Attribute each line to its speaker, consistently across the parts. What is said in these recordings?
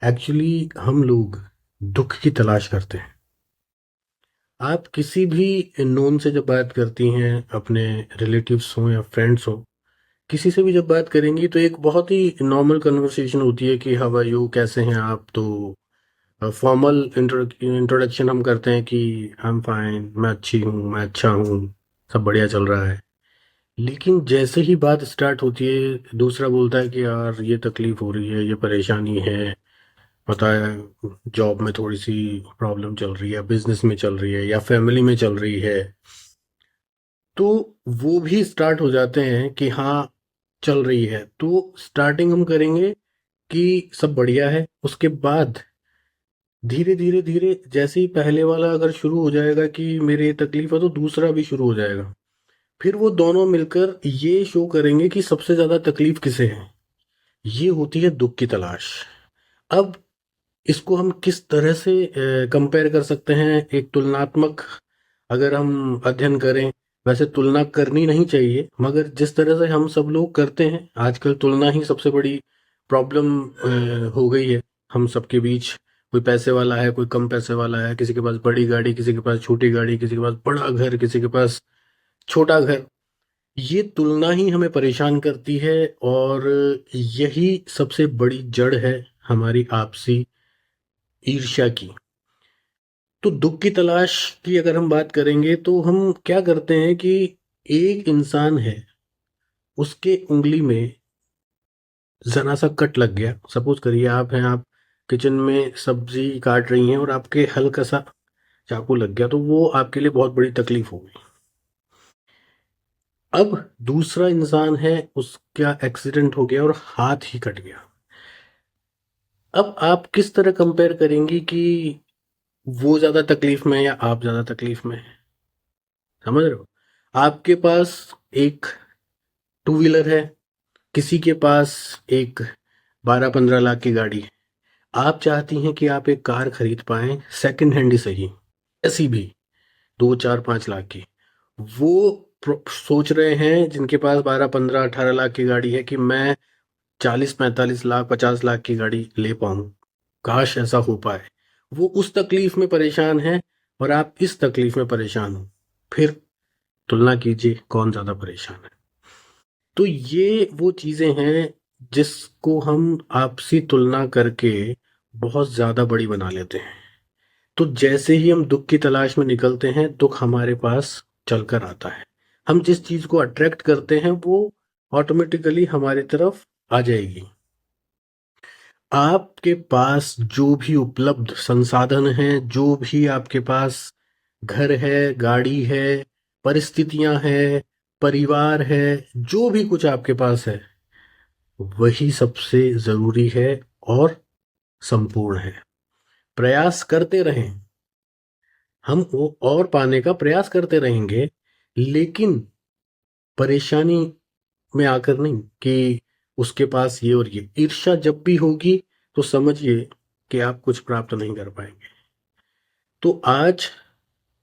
Speaker 1: Actually हम लोग दुख की तलाश करते हैं। आप किसी भी नोन से जब बात करती हैं, अपने रिलेटिव्स हों या फ्रेंड्स हों, किसी से भी जब बात करेंगी तो एक बहुत ही नॉर्मल कन्वर्सेशन होती है कि हाउ आर यू, कैसे हैं आप। तो फॉर्मल इंट्रोडक्शन हम करते हैं कि आई एम फाइन, मैं अच्छी हूँ, मैं अच्छा हूँ, सब बढ़िया चल रहा है। लेकिन जैसे ही बात स्टार्ट होती है, दूसरा बोलता है कि यार ये तकलीफ हो रही है, ये परेशानी है, पता है जॉब में थोड़ी सी प्रॉब्लम चल रही है, बिजनेस में चल रही है, या फैमिली में चल रही है। तो वो भी स्टार्ट हो जाते हैं कि हाँ, चल रही है। तो स्टार्टिंग हम करेंगे कि सब बढ़िया है। उसके बाद धीरे धीरे धीरे जैसे ही पहले वाला अगर शुरू हो जाएगा कि मेरे ये तकलीफ है, तो दूसरा भी शुरू हो जाएगा। फिर वो दोनों मिलकर ये शो करेंगे कि सबसे ज्यादा तकलीफ किसे है। ये होती है दुख की तलाश। अब इसको हम किस तरह से कंपेयर कर सकते हैं, एक तुलनात्मक अगर हम अध्ययन करें। वैसे तुलना करनी नहीं चाहिए, मगर जिस तरह से हम सब लोग करते हैं आजकल, तुलना ही सबसे बड़ी प्रॉब्लम हो गई है हम सबके बीच। कोई पैसे वाला है, कोई कम पैसे वाला है, किसी के पास बड़ी गाड़ी, किसी के पास छोटी गाड़ी, किसी के पास बड़ा घर, किसी के पास छोटा घर। ये तुलना ही हमें परेशान करती है, और यही सबसे बड़ी जड़ है हमारी आपसी ईर्ष्या की। तो दुख की तलाश की अगर हम बात करेंगे तो हम क्या करते हैं कि एक इंसान है, उसके उंगली में जरा सा कट लग गया। सपोज करिए आप हैं, आप किचन में सब्जी काट रही हैं और आपके हल्का सा चाकू लग गया, तो वो आपके लिए बहुत बड़ी तकलीफ हो गई। अब दूसरा इंसान है, उसका एक्सीडेंट हो गया और हाथ ही कट गया। अब आप किस तरह कंपेयर करेंगी कि वो ज्यादा तकलीफ में है या आप ज्यादा तकलीफ में है? समझ रहे हो? आपके पास एक टू व्हीलर है, किसी के पास एक 12-15 लाख की गाड़ी है। आप चाहती हैं कि आप एक कार खरीद पाएं, सेकंड हैंड ही सही, ऐसी भी 2-4-5 लाख की। वो सोच रहे हैं जिनके पास 12-15-18 लाख की गाड़ी है कि मैं 40-45 लाख 50 लाख की गाड़ी ले पाऊं, काश ऐसा हो पाए। वो उस तकलीफ में परेशान है और आप इस तकलीफ में परेशान हो। फिर तुलना कीजिए कौन ज्यादा परेशान है। तो ये वो चीजें हैं जिसको हम आपसी तुलना करके बहुत ज्यादा बड़ी बना लेते हैं। तो जैसे ही हम दुख की तलाश में निकलते हैं, दुख हमारे पास चलकर आता है। हम जिस चीज को अट्रैक्ट करते हैं वो ऑटोमेटिकली हमारी तरफ आ जाएगी। आपके पास जो भी उपलब्ध संसाधन हैं, जो भी आपके पास घर है, गाड़ी है, परिस्थितियां हैं, परिवार है, जो भी कुछ आपके पास है, वही सबसे जरूरी है और संपूर्ण है। प्रयास करते रहें, हम वो और पाने का प्रयास करते रहेंगे, लेकिन परेशानी में आकर नहीं कि उसके पास ये और ये। ईर्ष्या जब भी होगी तो समझिए कि आप कुछ प्राप्त नहीं कर पाएंगे। तो आज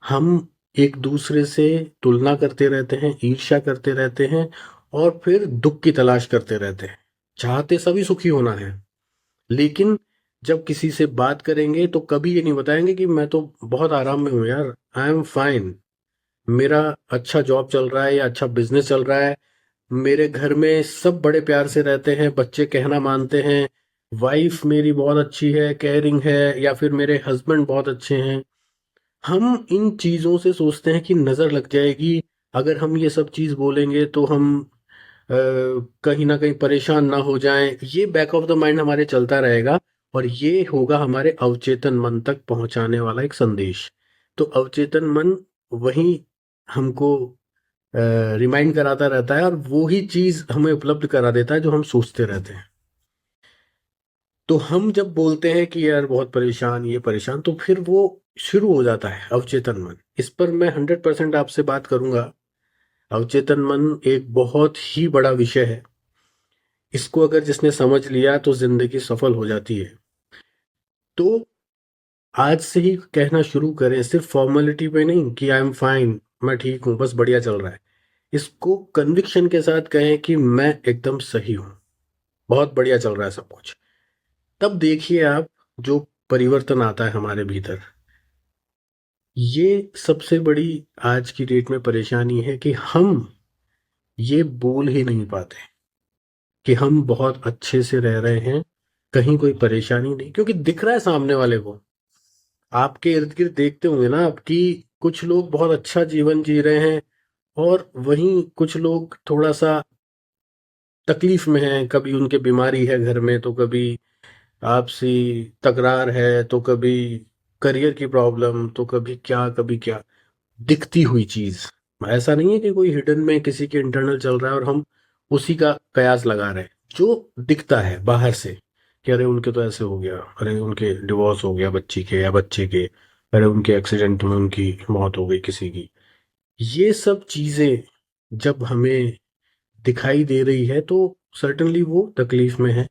Speaker 1: हम एक दूसरे से तुलना करते रहते हैं, ईर्ष्या करते रहते हैं, और फिर दुख की तलाश करते रहते हैं। चाहते सभी सुखी होना है, लेकिन जब किसी से बात करेंगे तो कभी ये नहीं बताएंगे कि मैं तो बहुत आराम में हूँ यार, आई एम फाइन, मेरा अच्छा जॉब चल रहा है या अच्छा बिजनेस चल रहा है, मेरे घर में सब बड़े प्यार से रहते हैं, बच्चे कहना मानते हैं, वाइफ मेरी बहुत अच्छी है, केयरिंग है, या फिर मेरे हस्बैंड बहुत अच्छे हैं। हम इन चीज़ों से सोचते हैं कि नज़र लग जाएगी, अगर हम ये सब चीज़ बोलेंगे तो हम कहीं ना कहीं परेशान ना हो जाएं। ये बैक ऑफ द माइंड हमारे चलता रहेगा, और ये होगा हमारे अवचेतन मन तक पहुंचाने वाला एक संदेश। तो अवचेतन मन वही हमको रिमाइंड कराता रहता है, और वो ही चीज़ हमें उपलब्ध करा देता है जो हम सोचते रहते हैं। तो हम जब बोलते हैं कि यार बहुत परेशान, ये परेशान, तो फिर वो शुरू हो जाता है अवचेतन मन। इस पर मैं 100% आपसे बात करूंगा। अवचेतन मन एक बहुत ही बड़ा विषय है। इसको अगर जिसने समझ लिया तो जिंदगी सफल हो जाती है। तो आज से ही कहना शुरू करें, सिर्फ फॉर्मेलिटी पे नहीं कि आई एम फाइन, मैं ठीक हूँ, बस बढ़िया चल रहा है। इसको कन्विक्शन के साथ कहें कि मैं एकदम सही हूँ, बहुत बढ़िया चल रहा है सब कुछ। तब देखिए आप जो परिवर्तन आता है हमारे भीतर, ये सबसे बड़ी आज की डेट में परेशानी है कि हम ये बोल ही नहीं पाते कि हम बहुत अच्छे से रह रहे हैं, कहीं कोई परेशानी नहीं, क्योंकि दिख रहा है सामने वाले को। आपके इर्द गिर्द देखते होंगे ना आप कि कुछ लोग बहुत अच्छा जीवन जी रहे हैं और वहीं कुछ लोग थोड़ा सा तकलीफ में हैं। कभी उनके बीमारी है घर में, तो कभी आपसी तकरार है, तो कभी करियर की प्रॉब्लम, तो कभी क्या दिखती हुई चीज। ऐसा नहीं है कि कोई हिडन में किसी के इंटरनल चल रहा है और हम उसी का कयास लगा रहे हैं। जो दिखता है बाहर से कि अरे उनके तो ऐसे हो गया, अरे उनके डिवोर्स हो गया बच्ची के या बच्चे के, अरे उनके एक्सीडेंट में उनकी मौत हो गई किसी की, ये सब चीजें जब हमें दिखाई दे रही है तो सर्टनली वो तकलीफ में है,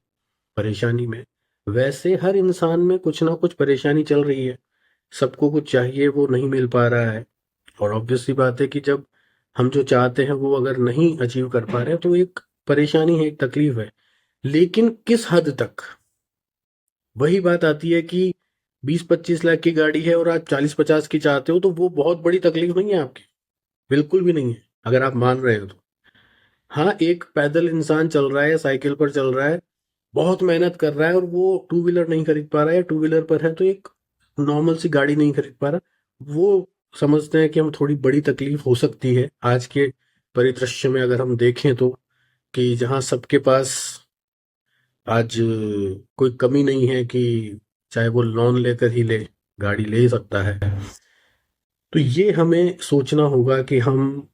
Speaker 1: परेशानी में। वैसे हर इंसान में कुछ ना कुछ परेशानी चल रही है, सबको कुछ चाहिए वो नहीं मिल पा रहा है। और ऑब्वियस सी बात है कि जब हम जो चाहते हैं वो अगर नहीं अचीव कर पा रहे हैं तो एक परेशानी है, एक तकलीफ है। लेकिन किस हद तक, वही बात आती है कि 20-25 लाख की गाड़ी है और आप 40-50 की चाहते हो, तो वो बहुत बड़ी तकलीफ नहीं है आपकी, बिल्कुल भी नहीं है, अगर आप मान रहे हो तो। हाँ, एक पैदल इंसान चल रहा है, साइकिल पर चल रहा है, बहुत मेहनत कर रहा है और वो टू व्हीलर नहीं खरीद पा रहा है, टू व्हीलर पर है तो एक नॉर्मल सी गाड़ी नहीं खरीद पा रहा, वो समझते हैं कि हम थोड़ी बड़ी तकलीफ हो सकती है आज के परिदृश्य में, अगर हम देखें तो, कि जहाँ सबके पास आज कोई कमी नहीं है कि चाहे वो लोन लेकर ही ले, गाड़ी ले ही सकता है। तो ये हमें सोचना होगा कि हम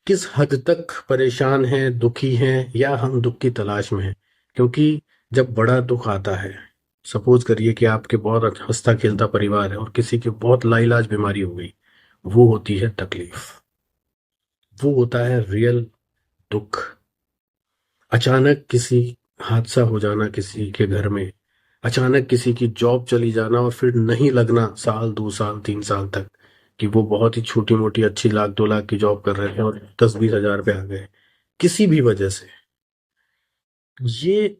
Speaker 1: किस हद तक परेशान हैं, दुखी हैं, या हम दुख की तलाश में हैं। क्योंकि जब बड़ा दुख आता है, सपोज करिए कि आपके बहुत हंसता खेलता परिवार है और किसी की बहुत लाइलाज बीमारी हो गई, वो होती है तकलीफ, वो होता है रियल दुख। अचानक किसी हादसा हो जाना किसी के घर में, अचानक किसी की जॉब चली जाना और फिर नहीं लगना साल 2 साल 3 साल तक, कि वो बहुत ही छोटी मोटी अच्छी 1 लाख 2 लाख की जॉब कर रहे थे और 10-20 हजार पे आ गए किसी भी वजह से। ये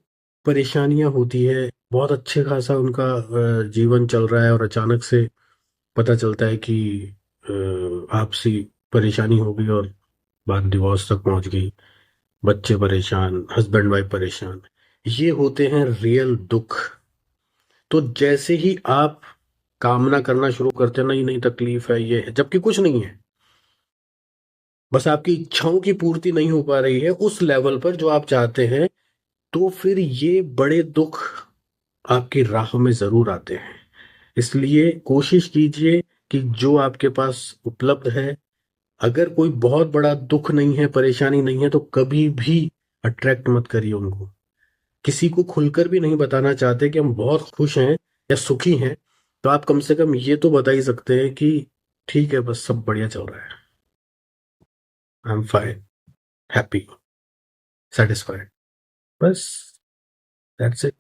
Speaker 1: परेशानियां होती है, बहुत अच्छे खासा उनका जीवन चल रहा है और अचानक से पता चलता है कि आपसी परेशानी हो गई और बात डिवोर्स तक पहुंच गई, बच्चे परेशान, हस्बैंड वाइफ परेशान। ये होते हैं रियल दुख। तो जैसे ही आप कामना करना शुरू करते हैं, नहीं नहीं तकलीफ है, ये है, जबकि कुछ नहीं है, बस आपकी इच्छाओं की पूर्ति नहीं हो पा रही है उस लेवल पर जो आप चाहते हैं, तो फिर ये बड़े दुख आपकी राह में जरूर आते हैं। इसलिए कोशिश कीजिए कि जो आपके पास उपलब्ध है, अगर कोई बहुत बड़ा दुख नहीं है, परेशानी नहीं है, तो कभी भी अट्रैक्ट मत करिए उनको। किसी को खुलकर भी नहीं बताना चाहते कि हम बहुत खुश हैं या सुखी हैं, तो आप कम से कम ये तो बता ही सकते हैं कि ठीक है, बस सब बढ़िया चल रहा है, I am fine, happy, satisfied, बस दैट्स इट।